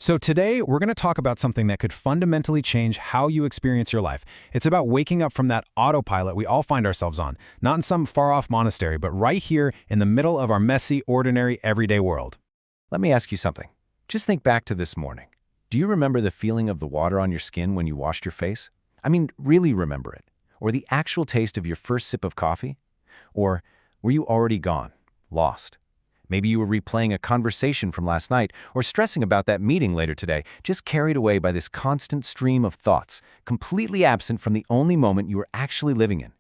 So today, we're going to talk about something that could fundamentally change how you experience your life. It's about waking up from that autopilot we all find ourselves on, not in some far-off monastery, but right here in the middle of our messy, ordinary, everyday world. Let me ask you something. Just think back to this morning. Do you remember the feeling of the water on your skin when you washed your face? I mean, really remember it. Or the actual taste of your first sip of coffee? Or were you already gone, lost? Maybe you were replaying a conversation from last night or stressing about that meeting later today, just carried away by this constant stream of thoughts, completely absent from the only moment you were actually living in.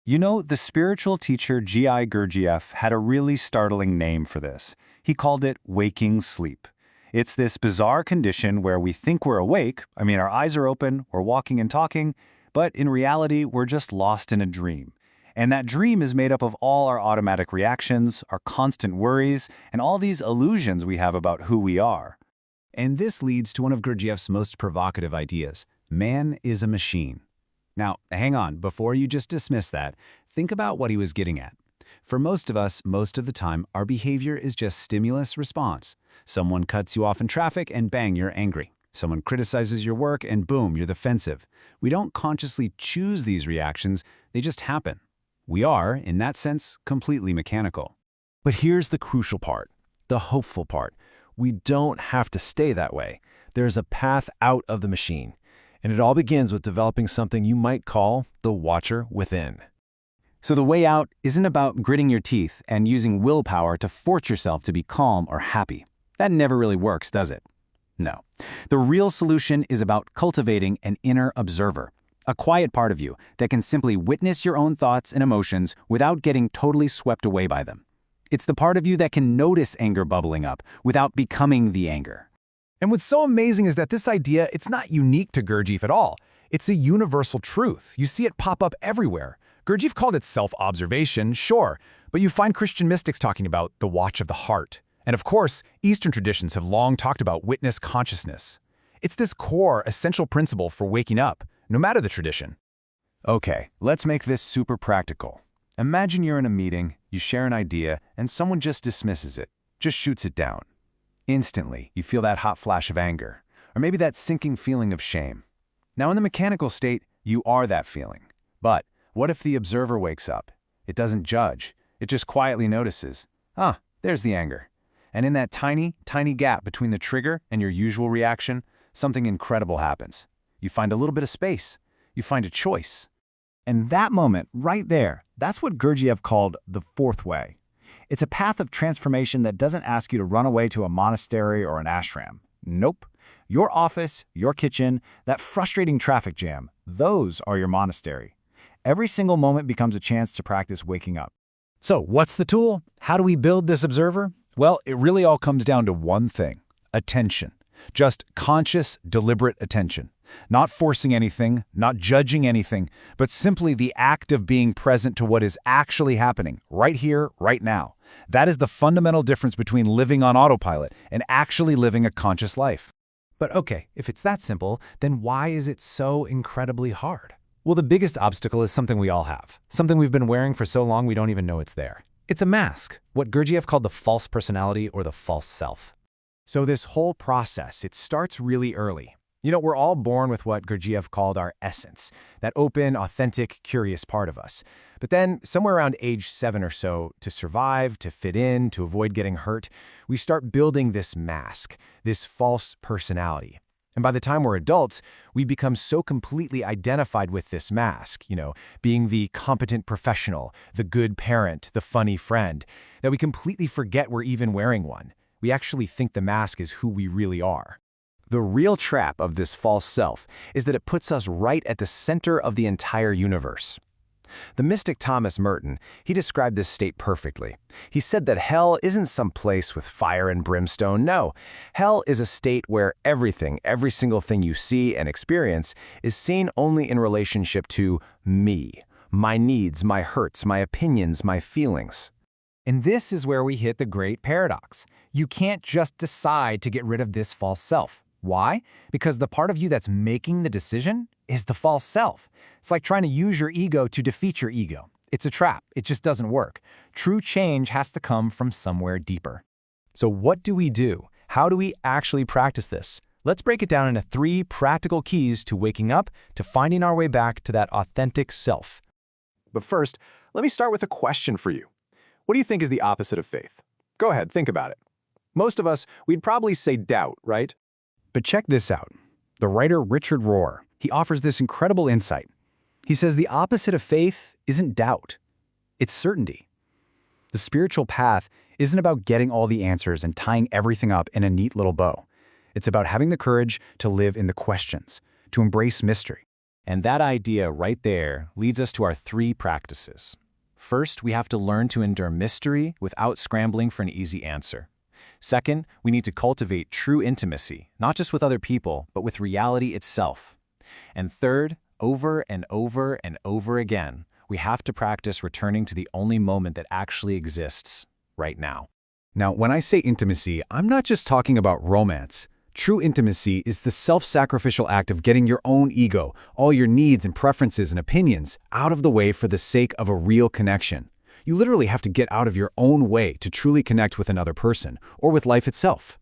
You know, the spiritual teacher Gurdjieff had a really startling name for this. He called it waking sleep. It's this bizarre condition where we think we're awake, our eyes are open, we're walking and talking, but in reality, we're just lost in a dream. And that dream is made up of all our automatic reactions, our constant worries, and all these illusions we have about who we are. And this leads to one of Gurdjieff's most provocative ideas. Man is a machine. Now, hang on, before you just dismiss that, think about what he was getting at. For most of us, most of the time, our behavior is just stimulus-response. Someone cuts you off in traffic and bang, you're angry. Someone criticizes your work and boom, you're defensive. We don't consciously choose these reactions, they just happen. We are, in that sense, completely mechanical. But here's the crucial part, the hopeful part. We don't have to stay that way. There's a path out of the machine. And it all begins with developing something you might call the watcher within. So the way out isn't about gritting your teeth and using willpower to force yourself to be calm or happy. That never really works, does it? No. The real solution is about cultivating an inner observer. A quiet part of you that can simply witness your own thoughts and emotions without getting totally swept away by them. It's the part of you that can notice anger bubbling up without becoming the anger. And what's so amazing is that this idea, it's not unique to Gurdjieff at all. It's a universal truth. You see it pop up everywhere. Gurdjieff called it self-observation, sure, but you find Christian mystics talking about the watch of the heart. And of course, Eastern traditions have long talked about witness consciousness. It's this core, essential principle for waking up, no matter the tradition. Okay, let's make this super practical. Imagine you're in a meeting, you share an idea, and someone just dismisses it, just shoots it down. Instantly, you feel that hot flash of anger, or maybe that sinking feeling of shame. Now in the mechanical state, you are that feeling. But what if the observer wakes up? It doesn't judge, it just quietly notices. There's the anger. And in that tiny, tiny gap between the trigger and your usual reaction, something incredible happens. You find a little bit of space. You find a choice. And that moment, right there, that's what Gurdjieff called the fourth way. It's a path of transformation that doesn't ask you to run away to a monastery or an ashram. Nope. Your office, your kitchen, that frustrating traffic jam, those are your monastery. Every single moment becomes a chance to practice waking up. So what's the tool? How do we build this observer? Well, it really all comes down to one thing: attention. Just conscious, deliberate attention. Not forcing anything, not judging anything, but simply the act of being present to what is actually happening, right here, right now. That is the fundamental difference between living on autopilot and actually living a conscious life. But okay, if it's that simple, then why is it so incredibly hard? Well, the biggest obstacle is something we all have. Something we've been wearing for so long we don't even know it's there. It's a mask, what Gurdjieff called the false personality or the false self. So this whole process, it starts really early. You know, we're all born with what Gurdjieff called our essence, that open, authentic, curious part of us. But then, somewhere around age 7 or so, to survive, to fit in, to avoid getting hurt, we start building this mask, this false personality. And by the time we're adults, we become so completely identified with this mask, being the competent professional, the good parent, the funny friend, that we completely forget we're even wearing one. We actually think the mask is who we really are. The real trap of this false self is that it puts us right at the center of the entire universe. The mystic Thomas Merton, he described this state perfectly. He said that hell isn't some place with fire and brimstone. No, hell is a state where everything, every single thing you see and experience is seen only in relationship to me, my needs, my hurts, my opinions, my feelings. And this is where we hit the great paradox. You can't just decide to get rid of this false self. Why? Because the part of you that's making the decision is the false self. It's like trying to use your ego to defeat your ego. It's a trap. It just doesn't work. True change has to come from somewhere deeper. So what do we do? How do we actually practice this? Let's break it down into 3 practical keys to waking up, to finding our way back to that authentic self. But first, let me start with a question for you. What do you think is the opposite of faith? Go ahead, think about it. Most of us, we'd probably say doubt, right? But check this out. The writer Richard Rohr, he offers this incredible insight. He says the opposite of faith isn't doubt, it's certainty. The spiritual path isn't about getting all the answers and tying everything up in a neat little bow. It's about having the courage to live in the questions, to embrace mystery. And that idea right there leads us to our 3 practices. First, we have to learn to endure mystery without scrambling for an easy answer. Second, we need to cultivate true intimacy, not just with other people, but with reality itself. And third, over and over and over again, we have to practice returning to the only moment that actually exists right now. Now, when I say intimacy, I'm not just talking about romance. True intimacy is the self-sacrificial act of getting your own ego, all your needs and preferences and opinions, out of the way for the sake of a real connection. You literally have to get out of your own way to truly connect with another person, or with life itself.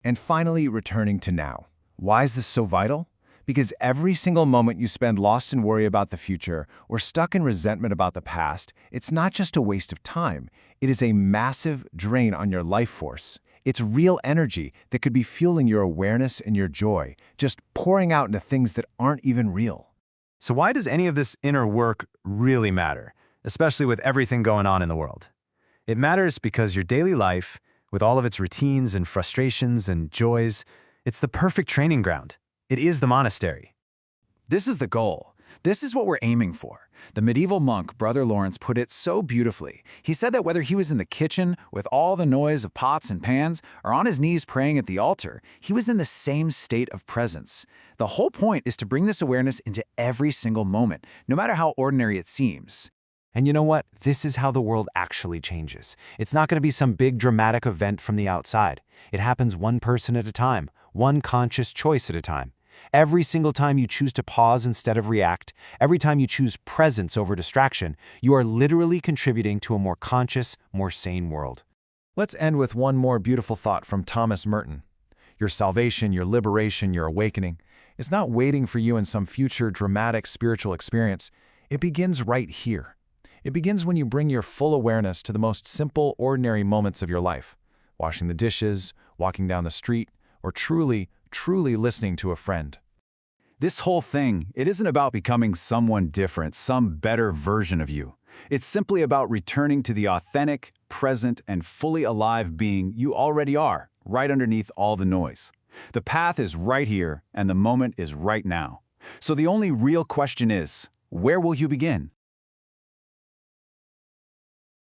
And finally, returning to now. Why is this so vital? Because every single moment you spend lost in worry about the future or stuck in resentment about the past, it's not just a waste of time. It is a massive drain on your life force. It's real energy that could be fueling your awareness and your joy, just pouring out into things that aren't even real. So why does any of this inner work really matter, especially with everything going on in the world? It matters because your daily life, with all of its routines and frustrations and joys, it's the perfect training ground. It is the monastery. This is the goal. This is what we're aiming for. The medieval monk, Brother Lawrence, put it so beautifully. He said that whether he was in the kitchen with all the noise of pots and pans or on his knees praying at the altar, he was in the same state of presence. The whole point is to bring this awareness into every single moment, no matter how ordinary it seems. And you know what? This is how the world actually changes. It's not going to be some big dramatic event from the outside. It happens one person at a time, one conscious choice at a time. Every single time you choose to pause instead of react, every time you choose presence over distraction, you are literally contributing to a more conscious, more sane world. Let's end with one more beautiful thought from Thomas Merton. Your salvation, your liberation, your awakening is not waiting for you in some future dramatic spiritual experience. It begins right here. It begins when you bring your full awareness to the most simple, ordinary moments of your life. Washing the dishes, walking down the street, or truly listening to a friend. This whole thing, it isn't about becoming someone different, some better version of you. It's simply about returning to the authentic, present, and fully alive being you already are, right underneath all the noise. The path is right here, and the moment is right now. So the only real question is, where will you begin?